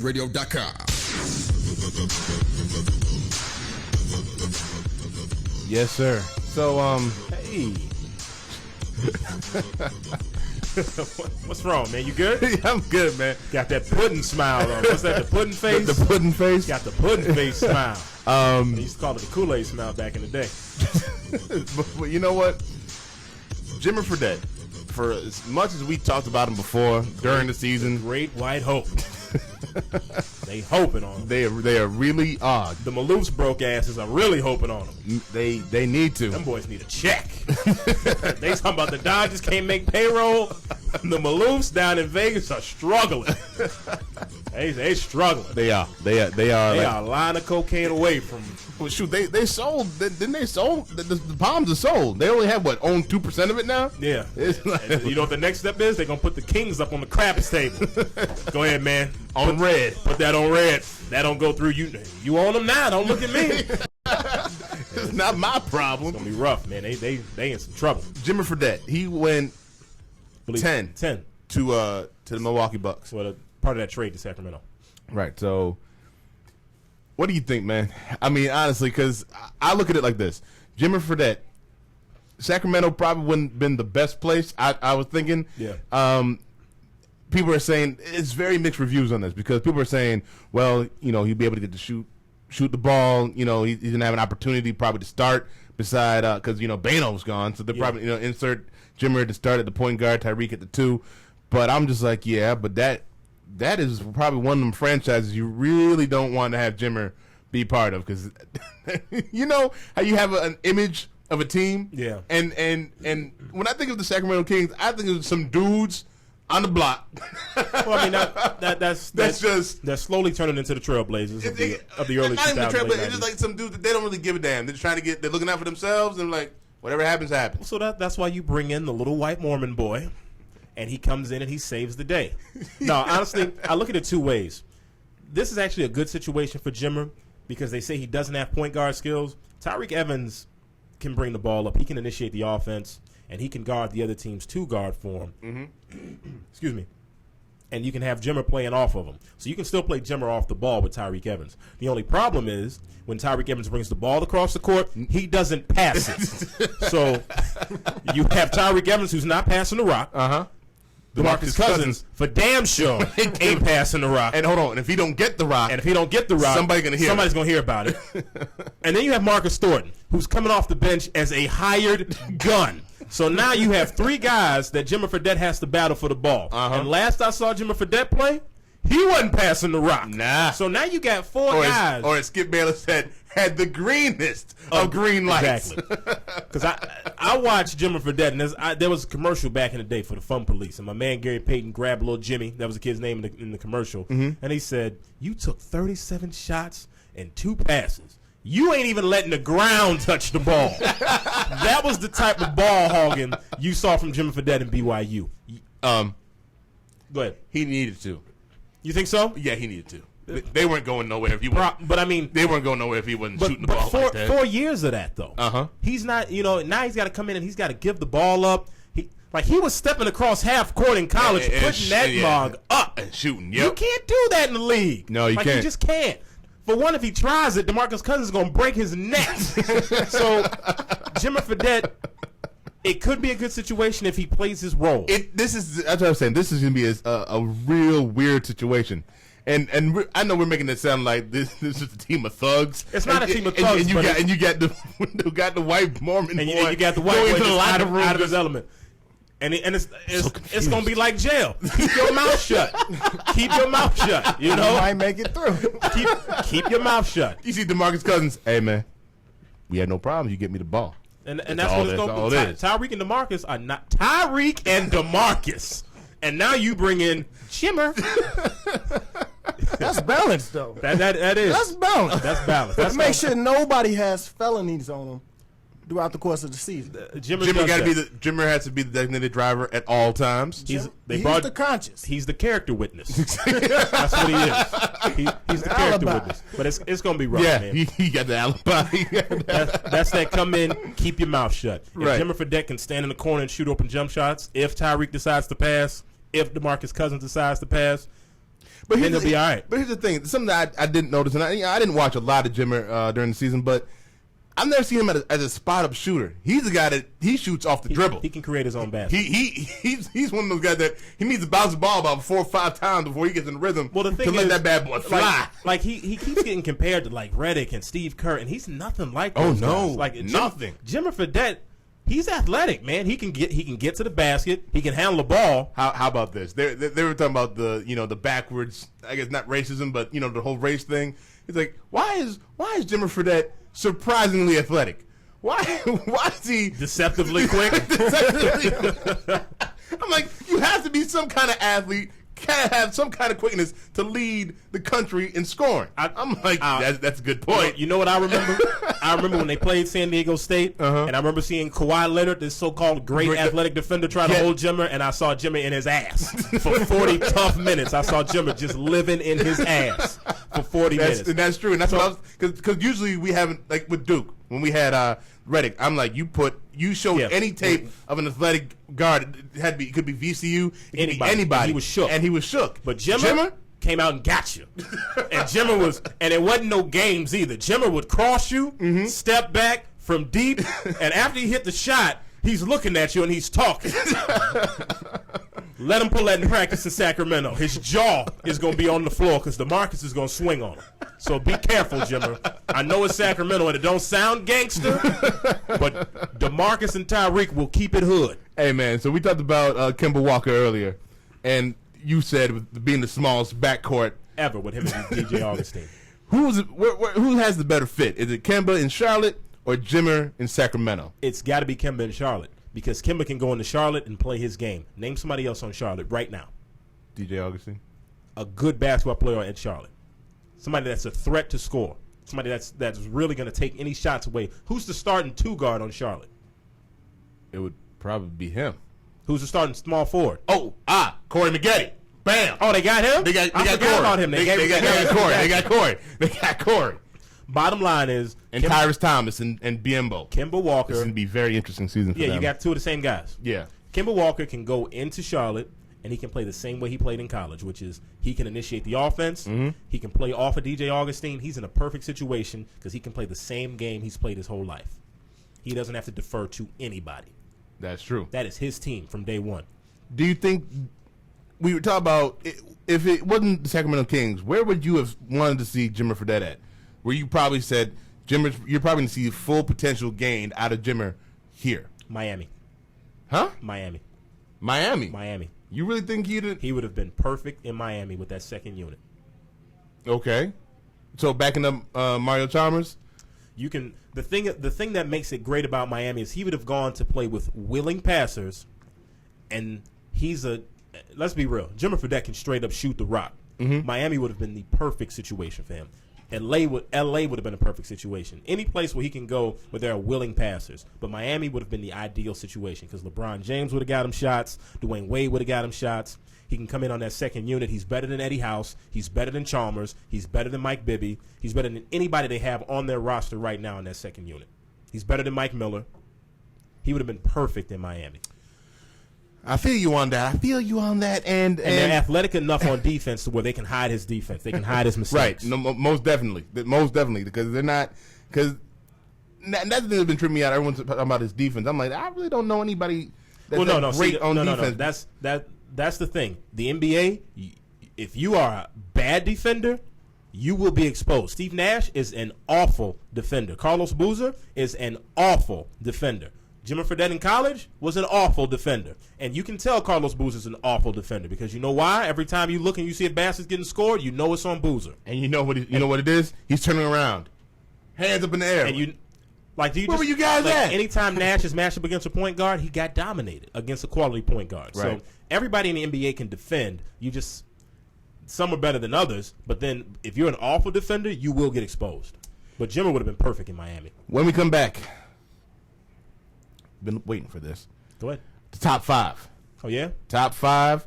Radio.com. Yes, sir. So, Hey. What's wrong, man? You good? Yeah, I'm good, man. Got that pudding smile on. What's that, the pudding face? The pudding face? Got the pudding face smile. They used to call it the Kool-Aid smile back in the day. But you know what? Jimmer Fredette, for as much as we talked about him before during the season, Great white hope. They hoping on him. they are really odd. The Maloofs broke asses are really hoping on him. They need to. Them boys need a check. They talking about the Dodgers can't make payroll. The Maloofs down in Vegas are struggling. They struggling. They are. They are a line of cocaine away from. Well, shoot, they sold. Didn't they sold? The Palms are sold. They only have own 2% of it now. Yeah. Like, You know what the next step is? They're gonna put the Kings up on the craps table. Go ahead, man. On red. Put that on red. That don't go through you. You own them now. Don't look at me. It's not my problem. It's gonna be rough, man. They in some trouble. Jimmer Fredette, he went 10 to the Milwaukee Bucks. Well, part of that trade to Sacramento. Right. So, what do you think, man? I mean, honestly, because I look at it like this: Jimmer Fredette, Sacramento probably wouldn't have been the best place. I was thinking. Yeah. People are saying it's very mixed reviews on this because people are saying, well, he'd be able to get to shoot the ball. He didn't have an opportunity probably to start beside because Bano's gone, so they're probably insert Jimmer to start at the point guard, Tyreek at the 2. But I'm just like, yeah, but that is probably one of them franchises you really don't want to have Jimmer be part of because you know how you have an image of a team. Yeah. And when I think of the Sacramento Kings, I think of some dudes on the block. Well, I mean that's slowly turning into the Trailblazers of the early 2000s. Not even the Trailblazers. It's just like some dudes that they don't really give a damn. They're looking out for themselves and like whatever happens, happens. So that's why you bring in the little white Mormon boy, and he comes in and he saves the day. No, honestly, I look at it two ways. This is actually a good situation for Jimmer because they say he doesn't have point guard skills. Tyreke Evans can bring the ball up. He can initiate the offense. And he can guard the other team's 2 guard for him. Mm-hmm. Excuse me. And you can have Jimmer playing off of him. So you can still play Jimmer off the ball with Tyreke Evans. The only problem is when Tyreke Evans brings the ball across the court, he doesn't pass it. So you have Tyreke Evans who's not passing the rock. Uh-huh. DeMarcus Cousins, for damn sure, ain't passing the rock. And hold on, if he don't get the rock, somebody's going to hear about it. And then you have Marcus Thornton, who's coming off the bench as a hired gun. So now you have 3 guys that Jimmer Fredette has to battle for the ball. Uh-huh. And last I saw Jimmer Fredette play, he wasn't passing the rock. Nah. So now you got 4 guys. Or as Skip Bayless said, had the greenest of green lights. Exactly. Because I watched Jimmer Fredette, and there was a commercial back in the day for the Fun Police, and my man Gary Payton grabbed little Jimmy. That was the kid's name in the commercial. Mm-hmm. And he said, you took 37 shots and 2 passes. You ain't even letting the ground touch the ball. That was the type of ball hogging you saw from Jimmer Fredette in BYU. Go ahead. He needed to. You think so? Yeah, he needed to. They weren't going nowhere if he wasn't. But I mean, they weren't going nowhere if he wasn't shooting the ball like that. 4 years of that though. He's not. Now he's got to come in and he's got to give the ball up. He was stepping across half court in college, putting that mug up and shooting. Yep. You can't do that in the league. No, you can't. You just can't. For one, if he tries it, DeMarcus Cousins is going to break his neck. So, Jimmer Fredette, it could be a good situation if he plays his role. That's what I'm saying. This is going to be a real weird situation. And I know we're making it sound like this is a team of thugs. It's not a team of thugs. And you got the white Mormon boy. And you got the white boy just out of his element. And it's going to be like jail. Keep your mouth shut. Keep your mouth shut. You know? You might make it through. Keep your mouth shut. You see DeMarcus Cousins, hey, man, we had no problem. You get me the ball. And that's what it's going to be. Tyreek and DeMarcus are not. Tyreek and DeMarcus. And now you bring in Jimmer. That's balanced, though. That is. That's balanced. That's balanced. That's make sure nobody has felonies on them throughout the course of the season. Jimmer has to be the designated driver at all times. He's the conscious. He's the character witness. That's what he is. He's the character witness. But it's going to be rough, man. He got the alibi. That's that come in, keep your mouth shut. If Jimmer Fredette can stand in the corner and shoot open jump shots, if Tyreek decides to pass, if DeMarcus Cousins decides to pass. But then he'll be all right. But here's the thing: something that I didn't notice, and I didn't watch a lot of Jimmer during the season, but I've never seen him as a spot up shooter. He's the guy that he shoots off the dribble. He can create his own basket. He's one of those guys that he needs to bounce the ball about 4 or 5 times before he gets in the rhythm. Well, the thing to let is, that bad boy fly. Like he keeps getting compared to like Redick and Steve Kerr, and he's nothing like Oh, those no. guys. Like Nothing. Jimmer Fredette, he's athletic, man. He can get to the basket. He can handle the ball. How about this? They were talking about the backwards, I guess not racism, but the whole race thing. It's like why is Jimmer Fredette surprisingly athletic? Why is he Deceptively quick? I'm like, you have to be some kind of athlete, can't have some kind of quickness to lead the country in scoring. I'm like, that's a good point. You know what I remember? I remember when they played San Diego State, and I remember seeing Kawhi Leonard, this so-called great athletic defender, try to hold Jimmer, and I saw Jimmer in his ass for 40 tough minutes. I saw Jimmer just living in his ass for 40 minutes. And that's true. And that's what I was, because usually we haven't, like with Duke, when we had Redick, I'm like, you showed any tape of an athletic guard, it could be VCU, it could be anybody. He was shook. And he was shook. But Jimmer came out and got you. And Jimmer was, and it wasn't no games either. Jimmer would cross you, step back from deep, and after he hit the shot, he's looking at you and he's talking. Let him pull that in practice in Sacramento. His jaw is going to be on the floor because DeMarcus is going to swing on him. So be careful, Jimmer. I know it's Sacramento and it don't sound gangster, but DeMarcus and Tyreek will keep it hood. Hey, man, so we talked about Kemba Walker earlier, and you said with being the smallest backcourt ever with him and DJ Augustine. Who has the better fit? Is it Kemba in Charlotte or Jimmer in Sacramento? It's got to be Kemba in Charlotte because Kemba can go into Charlotte and play his game. Name somebody else on Charlotte right now. DJ Augustine. A good basketball player in Charlotte. Somebody that's a threat to score. Somebody that's really going to take any shots away. Who's the starting 2 guard on Charlotte? It would probably be him. Who's the starting small forward? Corey Maggette. Bam. Oh, they got him? They got Corey. about him. They got Corey. Bottom line is... And Tyrese Thomas and Biombo. Kemba Walker. This is going to be a very interesting season for them. Yeah, you got 2 of the same guys. Yeah. Kemba Walker can go into Charlotte, and he can play the same way he played in college, which is he can initiate the offense. Mm-hmm. He can play off of DJ Augustine. He's in a perfect situation because he can play the same game he's played his whole life. He doesn't have to defer to anybody. That's true. That is his team from day one. Do you think we were talking about if it wasn't the Sacramento Kings, where would you have wanted to see Jimmer Fredette at? Where you probably said you're probably going to see full potential gained out of Jimmer here. Miami. Huh? Miami. You really think he would have been perfect in Miami with that second unit? Okay. So backing up Mario Chalmers? You can the thing that makes it great about Miami is he would have gone to play with willing passers, and let's be real, Jimmer Fredette can straight up shoot the rock. Mm-hmm. Miami would have been the perfect situation for him. LA would have been a perfect situation. Any place where he can go where there are willing passers. But Miami would have been the ideal situation because LeBron James would have got him shots. Dwayne Wade would have got him shots. He can come in on that second unit. He's better than Eddie House. He's better than Chalmers. He's better than Mike Bibby. He's better than anybody they have on their roster right now in that second unit. He's better than Mike Miller. He would have been perfect in Miami. I feel you on that. And they're athletic enough on defense to where they can hide his defense. They can hide his mistakes. Right. No, most definitely, because they're not. Because that's the thing that's been tripping me out. Everyone's talking about his defense. I'm like, I really don't know anybody that's great on defense. That's the thing. The NBA, if you are a bad defender, you will be exposed. Steve Nash is an awful defender. Carlos Boozer is an awful defender. Jimmer Fredette in college was an awful defender. And you can tell Carlos Boozer is an awful defender because you know why? Every time you look and you see a basket getting scored, you know it's on Boozer. And you know what it is? He's turning around. Hands up in the air. And where were you guys at? Anytime Nash is matched up against a point guard, he got dominated against a quality point guard. Right. So everybody in the NBA can defend. Some are better than others, but then if you're an awful defender, you will get exposed. But Jimmer would have been perfect in Miami. When we come back, been waiting for this. Go ahead. The top 5. Oh, yeah? Top five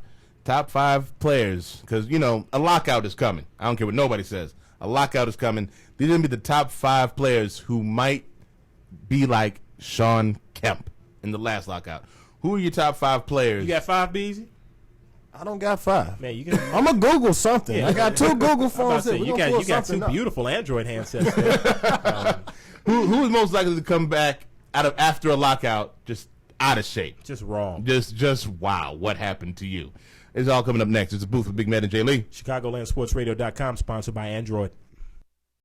players. Because, a lockout is coming. I don't care what nobody says. A lockout is coming. These are going to be the top 5 players who might be like Shawn Kemp in the last lockout. Who are your top 5 players? You got 5, Beezy? I don't got 5. Man, you can. I'm gonna Google something. Yeah. I got 2 Google I'm about phones. to say, Here. you got 2 beautiful Android handsets there. Who is most likely to come back after a lockout just out of shape? Just wrong. Just wow, what happened to you? It's all coming up next. It's a booth with Big Matt and Jay Lee. ChicagolandSportsRadio.com, sponsored by Android.